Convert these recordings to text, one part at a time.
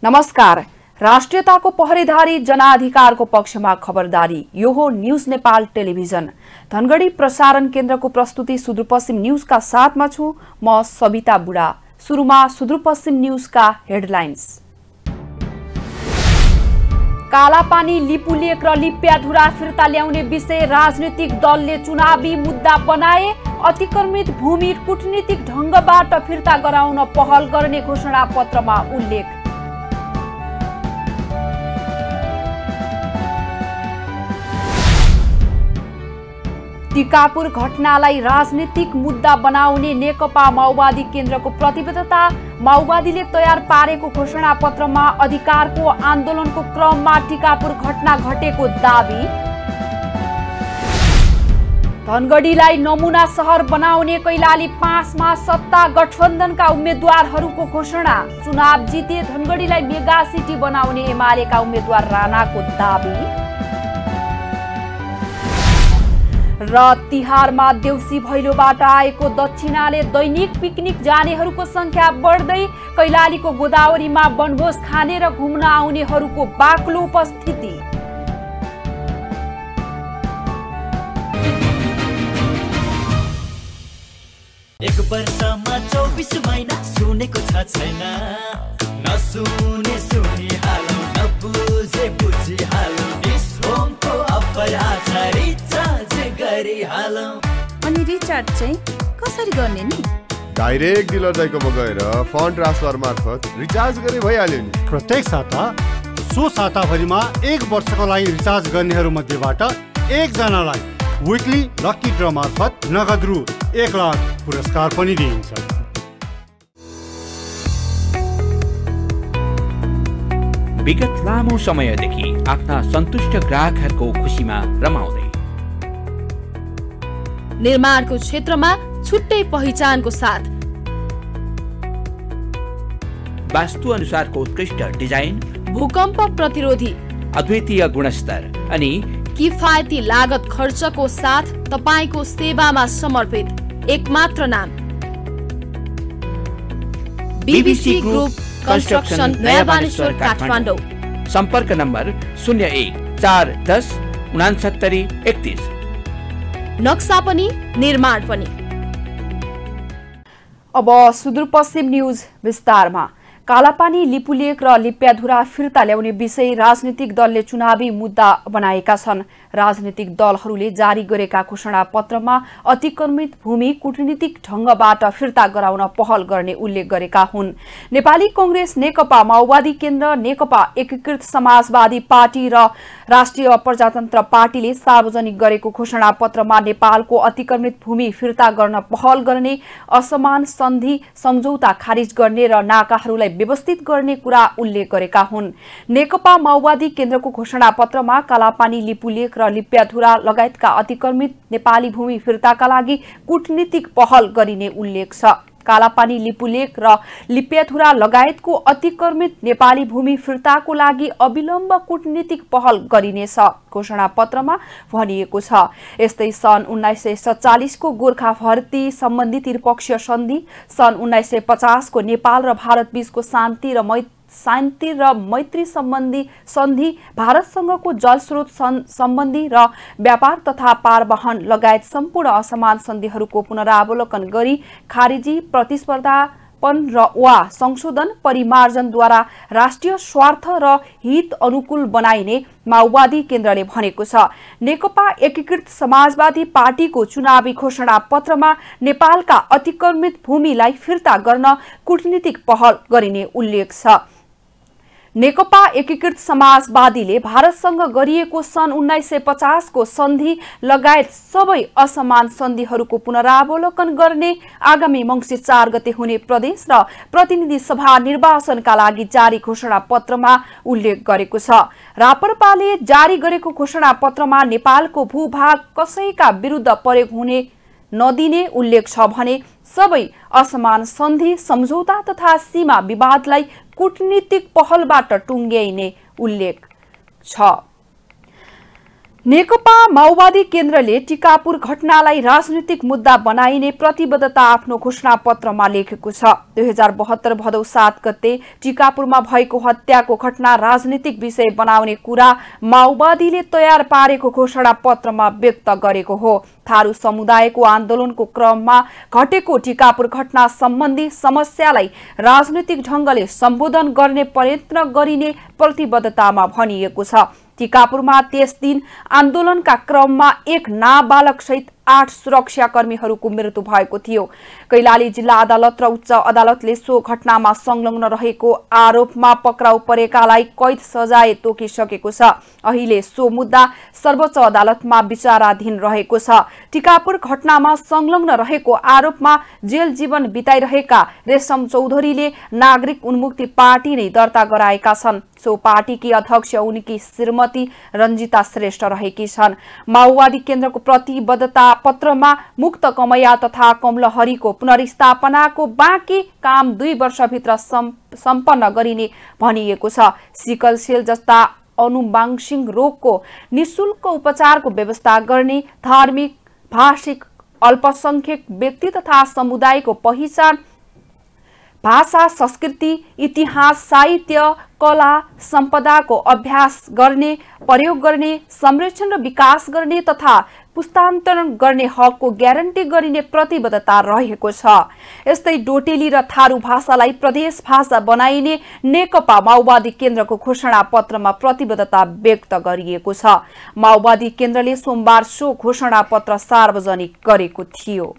नमस्कार। राष्ट्रियताको पहरेधारी जनाधिकारको पक्षमा खबरदारी। यो हो न्यूज नेपाल टेलिभिजन। धनगढी प्रसारण केन्द्रको प्रस्तुति सुदूरपश्चिम न्यूजका साथमा छु म सबिता बुढा। सुरुमा सुदूरपश्चिम न्यूजका हेडलाइन्स। कालापानी लिपुलेक र लिप्याधुरा फिर्ता ल्याउने विषय राजनीतिक दलले चुनावी मुद्दा बनाए। अतिक्रमित भूमि कूटनीतिक ढंगबाट फिर्ता गराउन पहल गर्ने घोषणा पत्रमा उल्लेख। टिकापुर घटनालाई राजनीतिक मुद्दा बनाउने नेकपा माओवादी केन्द्रको प्रतिबद्धता। माओवादीले तयार पारेको घोषणा पत्रमा अधिकारको आन्दोलनको क्रममा टिकापुर घटना घटेको दाबी। धनगढीलाई नमुना शहर बनाउने कैलाली 5 मा सत्ता गठबन्धनका उम्मेद्वारहरूको घोषणा। चुनाव जिते धनगढीलाई मेगा सिटी बनाउने एमालेका उम्मेद्वार राणाको दाबी। र तिहारमा देउसी भैलोबाट आएको दक्षिणाले दैनिक पिकनिक जानेहरूको संख्या बढ्दै। कैलालीको गोदावरीमा वनभोज खाने र घुम्न आउनेहरूको बाक्लो उपस्थिति। एक वर्षमा 24 महिना सुनेको छ छैन। नसुने सुनिहालौ, नबुझे बुझिहालौ। होमको अफर आज रिचार्ज गरिहालौ। अनि रिचार्ज चाहिँ कसरी गर्ने नि? डाइरेक्ट डिलर दाइकोमा गएर फन्ड ट्रान्सफर मार्फत रिचार्ज गरे भइहाल्यो नि। प्रत्येक साता सो साताभरिमा 1 वर्षको लागि रिचार्ज गर्नेहरू मध्येबाट 1 जनालाई विकली लकी ड्र मार्फत नगद रु 1 लाख पुरस्कार पनि दिइन्छ। विगत लामो समयदेखि आफ्ना सन्तुष्ट ग्राहकहरूको खुसीमा रमाउँदै निर्माणको क्षेत्रमा छुट्टै पहिचानको साथ वास्तु अनुसारको उत्कृष्ट डिजाइन, भूकम्प प्रतिरोधी, अद्वितीय गुणस्तर अनि किफायती लागत खर्चको साथ तपाईको सेवामा समर्पित एकमात्र नाम बीबीसी ग्रुप कन्स्ट्रक्सन नयाँ बानेश्वर काठमाडौँ। सम्पर्क नम्बर 01 410 69 31। नक्सा पनि निर्माण पनि। अब सुदूरपश्चिम न्यूज विस्तारमा। कालापानी लिपुलेक र लिप्याधुरा फिर्ता ल्याउने विषय राजनीतिक दलले चुनावी मुद्दा बनाएका छन्। राजनीतिक दलहरूले जारी गरेका घोषणा पत्रमा अतिक्रमित भूमि कूटनीतिक ढंगबाट फिर्ता गराउन पहल गर्ने उल्लेख गरेका हुन्। नेपाली कांग्रेस, नेकपा माओवादी केन्द्र, नेकपा एकीकृत समाजवादी पार्टी र राष्ट्रिय प्रजातन्त्र पार्टीले सार्वजनिक गरेको घोषणा पत्रमा नेपालको अतिक्रमित भूमि फिर्ता गर्न पहल गर्ने, असमान सन्धि सम्झौता खारिज गर्ने र नाकाहरूलाई व्यवस्थित गर्ने कुरा उल्लेख गरेका हुन्। नेकपा माओवादी केन्द्रको घोषणा पत्रमा कालापानी लिपुलेक र लिप्याधुरा लगायतका अतिक्रमित नेपाली भूमि फिर्ताका लागि कूटनीतिक पहल गरिने उल्लेख छ। कालापानी लिपुलेक र लिप्याधुरा लगायतको अतिक्रमित नेपाली भूमि फिर्ताको लागि अविलम्ब कूटनीतिक पहल गरिनेछ घोषणा पत्रमा भनिएको छ। यस्तै सन् 1947 को गोर्खा भर्ती सम्बन्धी त्रिपक्षीय सन्धि, सन् 1950 को नेपाल र भारत बीचको शान्ति र मैत्री सम्बन्धी सन्धि, भारतसँगको जलस्रोत सम्बन्धी र व्यापार तथा पारवहन लगायत सम्पूर्ण असमान सन्धिहरूको पुनरावलोकन गरी खारिजी, प्रतिस्पर्धापन र वा संशोधन परिमार्जनद्वारा राष्ट्रिय स्वार्थ र हित अनुकूल बनाइने माओवादी केन्द्रले भनेको छ। नेकपा एकीकृत समाजवादी पार्टीको चुनावी घोषणा पत्रमा नेपालका अतिक्रमित भूमिलाई फिर्ता गर्न कूटनीतिक पहल गरिने उल्लेख छ। नेकपा एकीकृत समाजवादीले भारतसँग गरिएको सन् 1950 को सन्धि लगायत सबै असमान सन्धिहरूको पुनरावलोकन गर्ने, आगामी मङ्सिर 4 गते हुने प्रदेश र प्रतिनिधि सभा निर्वाचनका लागि जारी घोषणा पत्रमा उल्लेख गरेको छ। रापरपाले जारी गरेको घोषणा पत्रमा नेपालको भूभाग कसैका विरुद्ध प्रयोग हुने नदिने उल्लेख छ भने सबै असमान सन्धि सम्झौता तथा सीमा विवादलाई कूटनीतिक पहलबाट टुङ्ग्याइने उल्लेख छ। नेकपा माओवादी केन्द्रले टिकापुर घटनालाई राजनीतिक मुद्दा बनाइने प्रतिबद्धता आफ्नो घोषणा पत्रमा लेखेको छ। 2072 भदौ 7 गते टिकापुरमा भएको हत्याको घटना राजनीतिक विषय बनाउने कुरा माओवादीले तयार पारेको घोषणा पत्रमा व्यक्त गरेको हो। थारू समुदायको आन्दोलनको क्रममा घटेको टिकापुर घटना सम्बन्धी समस्यालाई राजनीतिक ढंगले सम्बोधन गर्ने प्रयत्न गरिने प्रतिबद्धतामा भनिएको छ। टिकापुरमा त्यस दिन आन्दोलनका क्रममा एक नाबालक सहित 8 सुरक्षाकर्मीहरूको मृत्यु भएको थियो। कैलाली जिल्ला अदालत र उच्च अदालतले सो घटनामा संलग्न रहेको आरोपमा पक्राउ परेकालाई कैद सजाय तोकिसकेको छ। अहिले सो मुद्दा सर्वोच्च अदालतमा विचाराधीन रहेको छ। टिकापुर घटनामा संलग्न रहेको आरोपमा जेल जीवन बिताइरहेका रेशम चौधरीले नागरिक उन्मुक्ति पार्टी नै दर्ता गराएका छन्। सो पार्टीकी अध्यक्ष उनकी श्रीमती रञ्जिता श्रेष्ठ रहेकी छन्। माओवादी केन्द्रको प्रतिबद्धता पत्रमा मुक्त कमैया तथा कमलहरीको पुनर्स्थापनाको बाँकी काम 2 वर्षभित्र सम्पन्न गरिने भनिएको छ। सिकल सेल जस्ता अनुवांशिक रोगको निशुल्क उपचारको व्यवस्था गर्ने, धार्मिक भाषिक अल्पसंख्यक व्यक्ति तथा समुदायको पहिचान, भाषा, संस्कृति, इतिहास, साहित्य, कला, सम्पदाको अभ्यास गर्ने, प्रयोग गर्ने, संरक्षण र विकास गर्ने तथा पुस्तान्तरण गर्ने हकको ग्यारेन्टी गरिने प्रतिबद्धता रहेको छ। यस्तै डोटेली र थारू भाषालाई प्रदेश भाषा बनाइने नेकपा माओवादी केन्द्रको घोषणा पत्रमा प्रतिबद्धता व्यक्त गरिएको छ। माओवादी केन्द्रले सोमबार सो घोषणा पत्र सार्वजनिक गरेको थियो।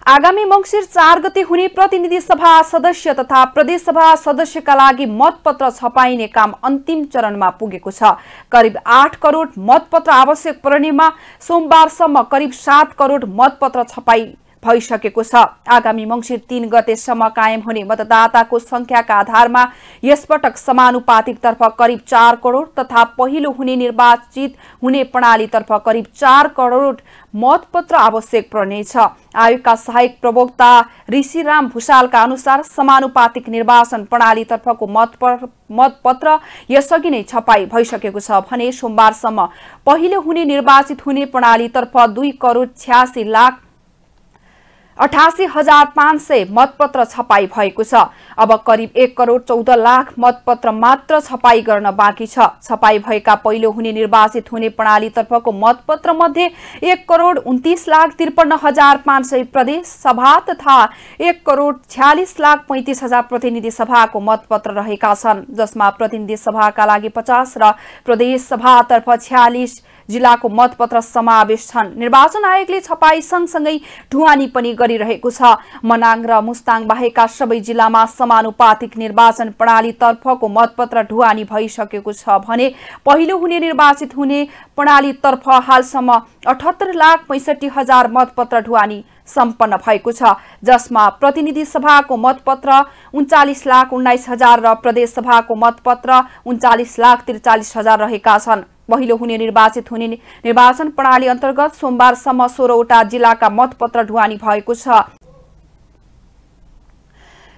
आगामी मंसिर 4 गते हुने प्रतिनिधि सभा सदस्य तथा प्रदेश सभा सदस्यका लागि मतपत्र छपाइने काम अन्तिम चरणमा पुगेको छ। करिब 8 करोड मतपत्र आवश्यक पर्नेमा सोमबारसम्म करिब 7 करोड मतपत्र छपाई भइसकेको छ। आगामी मंसिर 3 गतेसम्म कायम हुने मतदाताको संख्याका आधारमा यसपटक समानुपातिकतर्फ करिब 4 करोड तथा पहिलो हुने निर्वाचित हुने प्रणालीतर्फ करिब 4 करोड मतपत्र आवश्यक पर्नेछ। आयोगका सहायक प्रवक्ता ऋषिराम भूषालका अनुसार समानुपातिक निर्वाचन प्रणालीतर्फको मतपत्र यसअघि नै छपाई भइसकेको छ भने सोमबारसम्म पहिलो हुने निर्वाचित हुने प्रणालीतर्फ 2 करोड 86,88,500 मतपत्र छपाई भएको छ। अब करिब 1 करोड 14 लाख मतपत्र मात्र छपाई गर्न बाँकी छ। छपाई भएका पहिलो हुने निर्वाचित हुने प्रणालीतर्फको मतपत्र मध्ये 1 करोड 29,53,500 प्रदेश सभा तथा 1 करोड 46,35,000 प्रतिनिधि सभाको मतपत्र रहेका छन्, जसमा प्रतिनिधि सभाका लागि 50 र प्रदेश सभातर्फ 46 जिल्लाको मतपत्र समावेश छन्। निर्वाचन आयोगले छपाई सँगसँगै ढुवानी पनि गरिरहेको छ। मनाङ र मुस्ताङ बाहेकका सबै जिल्लामा समानुपातिक निर्वाचन प्रणालीतर्फको मतपत्र ढुवानी भइसकेको छ भने पहिलो हुने निर्वाचित हुने प्रणालीतर्फ हालसम्म 78,65,000 मतपत्र ढुवानी सम्पन्न भएको छ, जसमा प्रतिनिधि सभाको मतपत्र 39,19,000 र प्रदेश सभाको मतपत्र 39,43,000 रहेका छन्। पहिलो हुने निर्वाचित हुने निर्वाचन प्रणाली अन्तर्गत सोमबारसम्म 16वटा जिल्लाका मतपत्र ढुवानी भएको छ।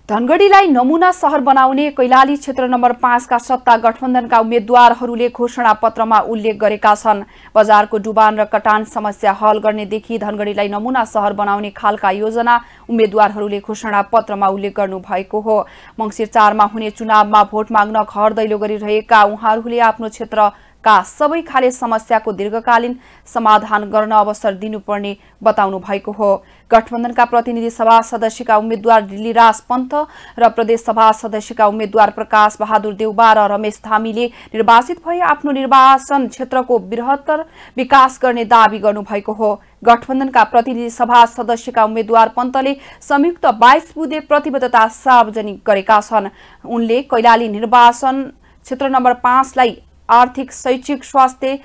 धनगढीलाई नमूना शहर बनाउने कैलाली क्षेत्र नम्बर 5 का सत्ता गठबन्धनका उम्मेद्वारहरूले घोषणा पत्रमा उल्लेख गरेका छन्। बजारको डुबान र कटान समस्या हल गर्नेदेखि धनगढीलाई नमूना शहर बनाउने खालका योजना उम्मेद्वारहरूले घोषणा पत्रमा उल्लेख गर्नु भएको हो। मंसिर 4 मा हुने चुनावमा भोट माग्न घर दैलो गरिरहेका उहाँहरूले आफ्नो क्षेत्रका सबै खाले समस्याको दीर्घकालीन समाधान गर्न अवसर दिनुपर्ने बताउनु भएको हो। गठबन्धनका प्रतिनिधि सभा सदस्यका उम्मेद्वार दिल्लीराज पन्त र प्रदेश सभा सदस्यका उम्मेद्वार प्रकाश बहादुर देउबा र रमेश धामीले निर्वाचित भए आफ्नो निर्वाचन क्षेत्रको बृहत्तर विकास गर्ने दावी गर्नुभएको हो। गठबन्धनका प्रतिनिधि सभा सदस्यका उम्मेद्वार पन्तले संयुक्त 22 बुँदे प्रतिबद्धता सार्वजनिक गरेका छन्। उनले कैलाली निर्वाचन क्षेत्र नम्बर 5 लाई आर्थिक, शैक्षिक, स्वास्थ्य,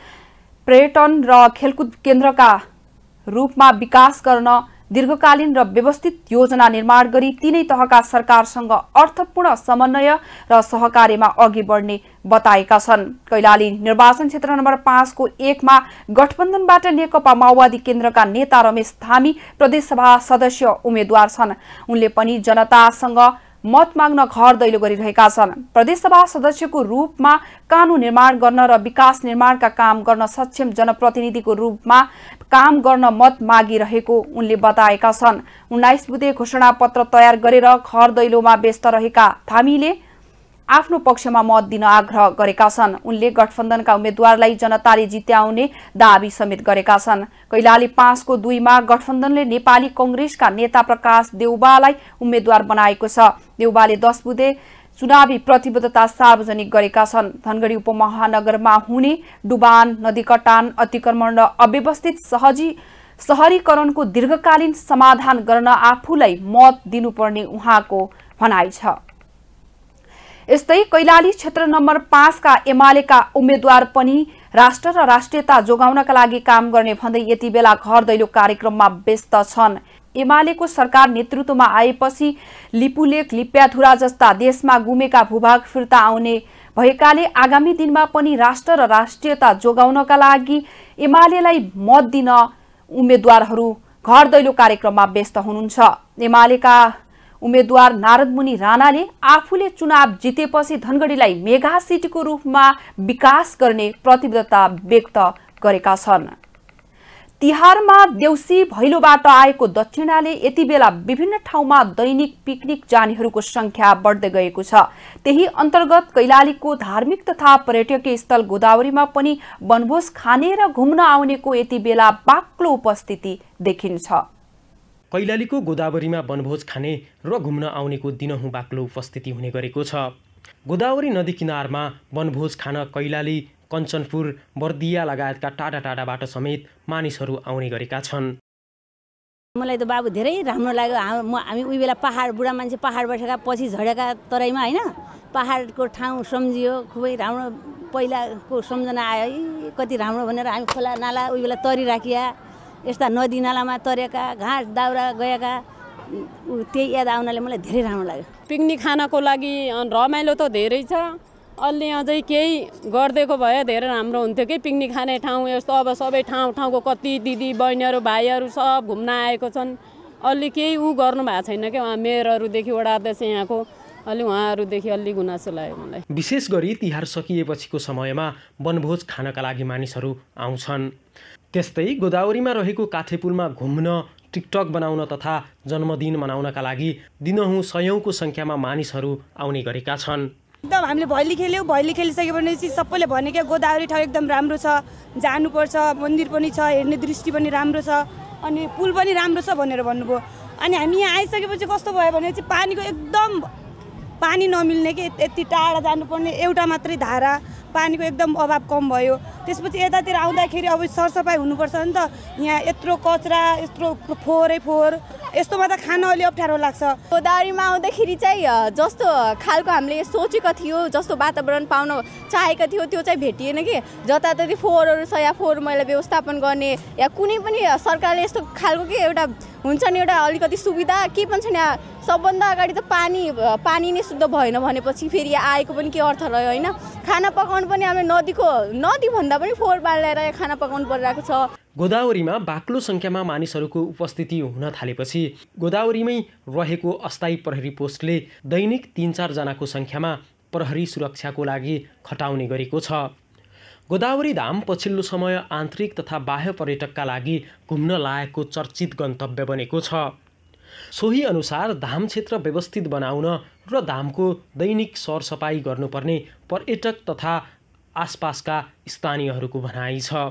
पर्यटन र खेलकुद केन्द्रका रूपमा विकास गर्न दीर्घकालीन र व्यवस्थित योजना निर्माण गरी तीनै तहका सरकारसँग अर्थपूर्ण समन्वय र सहकार्यमा अघि बढ्ने बताएका छन्। कैलाली निर्वाचन क्षेत्र नम्बर 5 को 1 मा गठबन्धनबाट नेकपा माओवादी केन्द्रका नेता रमेश धामी प्रदेश सभा सदस्य उम्मेद्वार छन्। उनले पनि जनतासँग मत माग्न घर दैलो गरिरहेका छन्। प्रदेशसभा सदस्यको रूपमा कानून निर्माण गर्न र विकास निर्माणका काम गर्न सक्षम जनप्रतिनिधिको रूपमा काम गर्न मत मागिरहेको उनले बताएका छन्। 19 बुँदे घोषणापत्र तयार गरेर घर दैलोमा व्यस्त रहेका धामीले आफ्नो पक्षमा मत दिन आग्रह गरेका छन्। उनले गठबन्धनका उम्मेद्वारलाई जनताले जित्याउने दाबी समेत गरेका छन्। कैलाली 5 को 2 मा गठबन्धनले नेपाली कांग्रेसका नेता प्रकाश देउबालाई उम्मेद्वार बनाएको छ। देउबाले 10 बुँदे चुनावी प्रतिबद्धता सार्वजनिक गरेका छन्। धनगढी उपमहानगरमा हुने डुबान, नदी कटान, अतिक्रमण र अव्यवस्थित शहरीकरणको दीर्घकालीन समाधान गर्न आफूलाई मत दिनुपर्ने उहाँको भनाइ छ। यस्तै कैलाली क्षेत्र नम्बर 5 का एमालेका उम्मेद्वार पनि राष्ट्र र राष्ट्रियता जोगाउनका लागि काम गर्ने भन्दै यति बेला घर दैलो कार्यक्रममा व्यस्त छन्। एमालेको सरकार नेतृत्वमा आएपछि लिपुलेक, लिप्याधुरा जस्ता देशमा गुमेका भूभाग फिर्ता आउने भएकाले आगामी दिनमा पनि राष्ट्र र राष्ट्रियता जोगाउनका लागि एमालेलाई मत दिन उम्मेद्वारहरू घर दैलो कार्यक्रममा व्यस्त हुनुहुन्छ। एमालेका उम्मेद्वार नारदमुनि राणाले आफूले चुनाव जितेपछि धनगढीलाई मेगा सिटीको रूपमा विकास गर्ने प्रतिबद्धता व्यक्त गरेका छन्। तिहारमा देउसी भैलोबाट आएको दक्षिणाले यति बेला विभिन्न ठाउँमा दैनिक पिकनिक जानेहरूको संख्या बढ्दै गएको छ। त्यही अन्तर्गत कैलालीको धार्मिक तथा पर्यटकीय स्थल गोदावरीमा पनि वनभोज खाने र घुम्न आउनेको यति बेला बाक्लो उपस्थिति देखिन्छ। कैलालीको गोदावरीमा वनभोज खाने र घुम्न आउनेको दिनहुँ बाक्लो उपस्थिति हुने गरेको छ। गोदावरी नदी किनारमा वनभोज खान कैलाली, कञ्चनपुर, बर्दिया लगायतका टाढा टाढाबाट समेत मानिसहरू आउने गरेका छन्। मलाई त बाबु धेरै राम्रो लाग्यो। हामी उही बेला पहाड, बुढा मान्छे पहाड बसेका पछि झरेका तराईमा होइन, पहाडको ठाउँ सम्झियो, खुबै राम्रो पहिलाको सम्झना आयो। कति राम्रो भनेर हामी खोला नाला उही बेला तरिराखिया, यस्ता नदी नालामा तरेका, घाँस दाउरा गएका, त्यही याद आउनाले मलाई धेरै राम्रो लाग्यो। पिकनिक खानको लागि रमाइलो त धेरै छ। अलि अझै केही गरिदिएको भए धेरै राम्रो हुन्थ्यो कि पिकनिक खाने ठाउँ यस्तो। अब सबै ठाउँको कति दिदी बहिनीहरू भाइहरू सब घुम्न आएको छन्। अलि केही गर्नु भएको छैन क्या। उहाँ मेयरहरूदेखि वडा अध्यक्ष यहाँको अलि उहाँहरूदेखि अलि गुनासो लाग्यो मलाई। विशेष गरी तिहार सकिएपछिको समयमा वनभोज खानका लागि मानिसहरू आउँछन्। त्यस्तै गोदावरीमा रहेको काठेपुलमा घुम्न, टिकटक बनाउन तथा जन्मदिन मनाउनका लागि दिनहुँ सयौंको संख्यामा मानिसहरू आउने गरेका छन्। एकदम हामीले भैली खेल्यौँ। भैली खेलिसकेपछि सबैले भने क्या गोदावरी ठाउँ एकदम राम्रो छ, जानुपर्छ, मन्दिर पनि छ, हेर्ने दृष्टि पनि राम्रो छ, अनि पुल पनि राम्रो छ भनेर भन्नुभयो। अनि हामी यहाँ आइसकेपछि कस्तो भयो भने चाहिँ पानीको एकदम पानी नमिल्ने कि यति टाढा जानुपर्ने, एउटा मात्रै धारा, पानीको एकदम अभाव कम भयो। त्यसपछि यतातिर आउँदाखेरि अब सरसफाइ हुनुपर्छ नि त। यहाँ यत्रो कचरा, यत्रो फोहोर, यस्तोमा त खान अलि अप्ठ्यारो लाग्छ। गोदावरीमा आउँदाखेरि चाहिँ जस्तो खालको हामीले सोचेको थियो, जस्तो वातावरण पाउन चाहेको थियो त्यो चाहिँ भेटिएन कि। जताततै फोहोरहरू छ, या फोहोर मैला व्यवस्थापन गर्ने या कुनै पनि सरकारले यस्तो खालको कि एउटा हुन्छ नि एउटा अलिकति सुविधा के पनि छैन। सबभन्दा अगाडि त पानी नै शुद्ध भएन भनेपछि फेरि आएको पनि के अर्थ रह्यो होइन। खाना पकाउनु पनि हामीले नदी भन्दा पनि फोहोर बालेर खाना पकाउनु परिरहेको छ। गोदावरीमा बाक्लो संख्यामा मानिसहरूको उपस्थिति हुन थालेपछि गोदावरीमै रहेको अस्थायी प्रहरी पोस्टले दैनिक 3-4 जनाको संख्यामा प्रहरी सुरक्षाको लागि खटाउने गरेको छ। गोदावरी धाम पछिल्लो समय आन्तरिक तथा बाह्य पर्यटकका लागि घुम्न लायकको चर्चित गन्तव्य बनेको छ। सोही अनुसार धाम क्षेत्र व्यवस्थित बनाउन र धामको दैनिक सरसफाई गर्नुपर्ने पर्यटक तथा आसपासका स्थानीयहरूको भनाइ छ।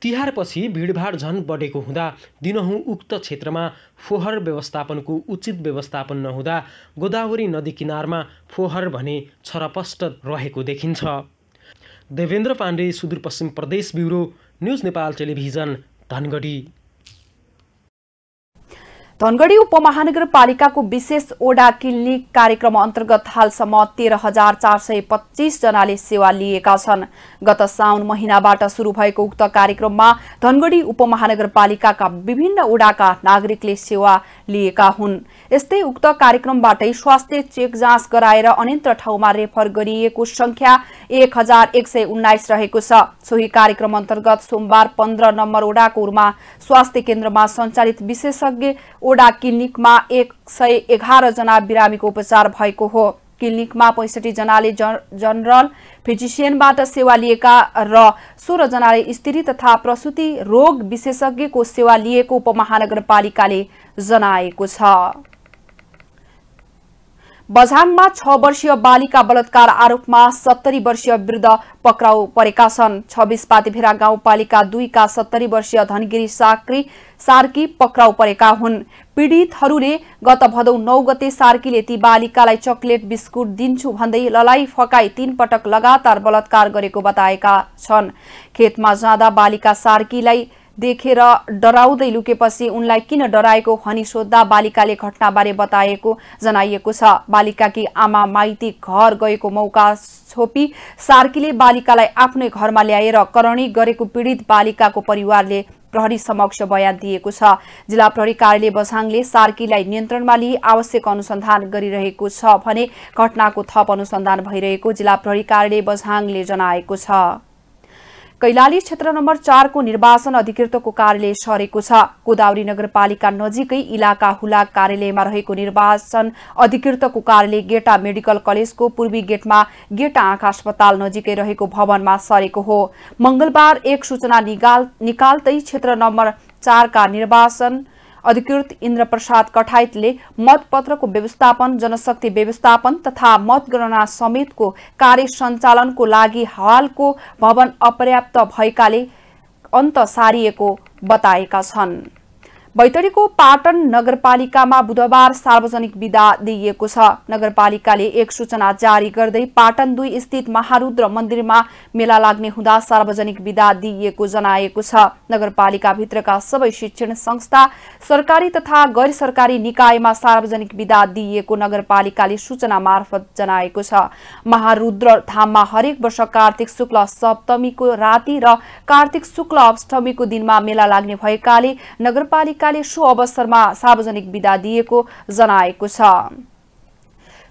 तिहारपछि भिडभाड झन बढेको हुँदा दिनहुँ उक्त क्षेत्रमा फोहोर व्यवस्थापनको उचित व्यवस्थापन नहुँदा गोदावरी नदी किनारमा फोहोर भने छरपष्ट रहेको देखिन्छ। Devendra Pandey, Sudurpashchim Pradesh bureau, news Nepal television, Dhangadhi. Dhangadhi उपमहानगरपालिकाको विशेष ओडा क्लिनिक कार्यक्रम अन्तर्गत हालसम्म 13,425 जनाले सेवा लिएका छन्। गत साउन महिनाबाट सुरु भएको उक्त कार्यक्रममा धनगढी उपमहानगरपालिकाका विभिन्न ओडाका नागरिकले सेवा लिएका हुन्। यस्तै उक्त कार्यक्रमबाटै स्वास्थ्य चेक जाँच गराएर अन्यत्र ठाउँमा रेफर गरिएको संख्या 1,119 रहेको छ। सोही कार्यक्रम अन्तर्गत सोमबार 15 नम्बर ओडाको उर्मा स्वास्थ्य केन्द्रमा सञ्चालित विशेषज्ञ ओडा क्लिनिकमा 111 जना बिरामीको उपचार भएको हो। क्लिनिकमा 65 जनाले जनरल फिजिशियनबाट सेवा लिएका र 16 जनाले स्त्री तथा प्रसूति रोग विशेषज्ञको सेवा लिएको उपमहानगरपालिकाले जनाएको छ। बझाङमा 6 वर्षीय बालिका बलात्कार आरोपमा 70 वर्षीय वृद्ध पक्राउ परेका छन्। 26 पातेभेरा गाउँपालिका 2 का 70 वर्षीय धनगिरी सार्की पक्राउ परेका हुन्। पीडितहरूले गत भदौ 9 गते सार्कीले ती बालिकालाई चकलेट बिस्कुट दिन्छु भन्दै ललाई फकाई 3 पटक लगातार बलात्कार गरेको बताएका छन्। खेतमा जाँदा बालिका सार्कीलाई देखेर डराउँदै लुकेपछि उनलाई किन डराएको भनी सोध्दा बालिकाले घटनाबारे बताएको जनाइएको छ। बालिकाकी आमा माइती घर गएको मौका छोपी सार्कीले बालिकालाई आफ्नै घरमा ल्याएर करणी गरेको पीडित बालिकाको परिवारले प्रहरी समक्ष बयान दिएको छ। जिल्ला प्रहरी कार्यालय बझाङले सार्कीलाई नियन्त्रणमा लिई आवश्यक अनुसन्धान गरिरहेको छ भने घटनाको थप अनुसन्धान भइरहेको जिल्ला प्रहरी कार्यालय बझाङले जनाएको छ। कैलाली क्षेत्र नम्बर 4 को निर्वाचन अधिकृतको कार्यालय सरेको छ। गोदावरी नगरपालिका नजिकै इलाका हुलाक कार्यालयमा रहेको निर्वाचन अधिकृतको कार्यालय गेटा मेडिकल कलेजको पूर्वी गेटमा गेटा आँखा अस्पताल नजिकै रहेको भवनमा सरेको हो। मंगलबार एक सूचना निकाल्दै क्षेत्र नम्बर 4 का निर्वाचन अधिकृत इन्द्रप्रसाद कठायतले मतपत्रको व्यवस्थापन, जनशक्ति व्यवस्थापन तथा मतगणना समेतको कार्य सञ्चालनको लागि हालको भवन अपर्याप्त भएकाले अन्त सारिएको बताएका छन्। बैतडीको पाटन नगरपालिकामा बुधबार सार्वजनिक बिदा दिइएको छ। नगरपालिकाले एक सूचना जारी गर्दै पाटन 2 स्थित महारुद्र मन्दिरमा मेला लाग्ने हुँदा सार्वजनिक बिदा दिइएको जनाएको छ। नगरपालिका भित्रका सबै शिक्षण संस्था, सरकारी तथा गैर सरकारी निकायमा सार्वजनिक बिदा दिइएको नगरपालिकाले सूचना मार्फत जनाएको छ। महारुद्र धाममा हरेक वर्ष कार्तिक शुक्ल सप्तमीको राति र कार्तिक शुक्ल अष्टमीको दिनमा मेला लाग्ने भएकाले नगरपालिका सो अवसरमा सार्वजनिक बिदा दिएको जनाएको छ।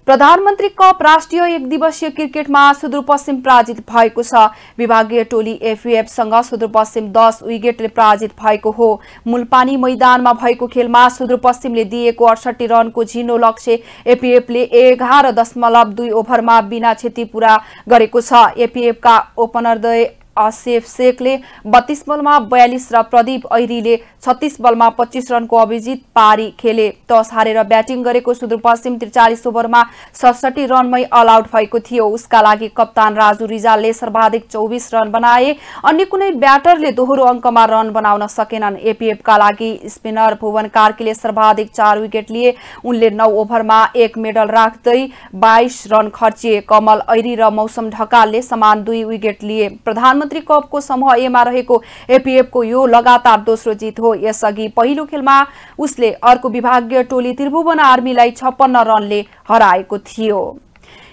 प्रधानमन्त्री कप राष्ट्रिय एक दिवसीय क्रिकेटमा सुदूरपश्चिम पराजित भएको छ। विभागीय टोली एफएफसँग सुदूरपश्चिम 10 विकेटले पराजित भएको हो। मूलपानी मैदानमा भएको खेलमा सुदूरपश्चिमले दिएको 68 रनको झिनो लक्ष्य एपीएफले 11.2 ओभरमा बिना क्षति पूरा गरेको छ। एपीएफका ओपनर आसिफ शेखले 32 बलमा 42 र प्रदीप ऐरीले 36 बलमा 25 रनको अभिजित पारी खेले। टस हारेर ब्याटिङ गरेको सुदूरपश्चिम 43 ओभरमा 67 रनमै अल आउट भएको थियो। उसका लागि कप्तान राजु रिजालले सर्वाधिक 24 रन बनाए। अन्य कुनै ब्याटरले दोहोरो अङ्कमा रन बनाउन सकेनन्। एपीएफका लागि स्पिनर भुवन कार्कीले सर्वाधिक 4 विकेट लिए। उनले 9 ओभरमा 1 मेडल राख्दै 22 रन खर्चिए। कमल ऐरी र मौसम ढकालले समान 2 विकेट लिए। प्रधानमन्त्री कपको समूह ए मा रहेको एपीएफको यो लगातार दोस्रो जित हो। यसअघि पहिलो खेलमा उसले अर्को विभागीय टोली त्रिभुवन आर्मीलाई 56 रनले हराएको थियो।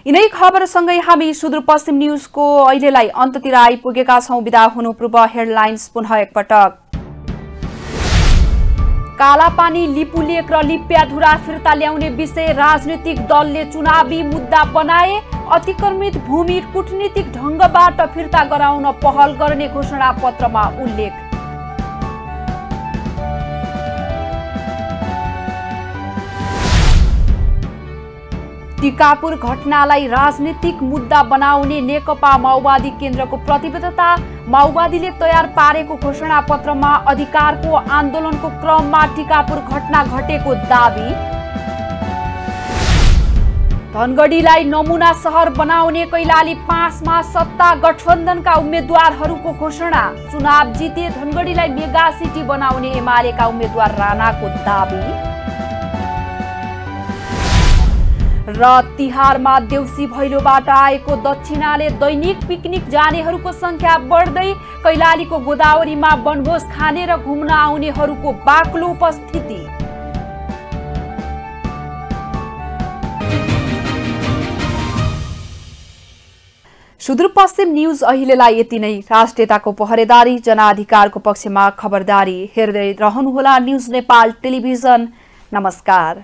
यिनै खबरसँगै हामी सुदूरपश्चिम न्यूजको अहिलेलाई अन्ततिर आइपुगेका छौं। बिदा हुनु पूर्व हेडलाइन्स पुनः एकपटक। कालापानी, लिपुलेक र लिप्याधुरा फिर्ता ल्याउने विषय राजनीतिक दलले चुनावी मुद्दा बनाए। अतिक्रमित भूमि कूटनीतिक ढंगबाट फिर्ता गराउन पहल गर्ने घोषणा पत्रमा उल्लेख। टिकापुर घटनालाई राजनीतिक मुद्दा बनाउने नेकपा माओवादी केन्द्रको प्रतिबद्धता। माओवादीले तयार पारेको घोषणा पत्रमा अधिकारको आन्दोलनको क्रममा टिकापुर घटना घटेको दाबी। धनगढीलाई नमुना शहर बनाउने कैलाली 5 मा सत्ता गठबन्धनका उम्मेद्वारहरूको घोषणा। चुनाव जिते धनगढीलाई मेगा सिटी बनाउने एमालेका उम्मेद्वार राणाको दाबी। र तिहारमा देउसी भैलोबाट आएको दक्षिणाले दैनिक पिकनिक जानेहरूको संख्या बढ्दै। कैलालीको गोदावरीमा वनभोज खाने र घुम्न आउनेहरूको बाक्लो उपस्थिति। सुदूरपश्चिम न्यूज अहिलेलाई यति नै। राष्ट्रियताको पहरेदारी, जनाधिकारको पक्षमा खबरदारी। हेर्दै रहनुहोला न्यूज नेपाल टेलिभिजन। नमस्कार।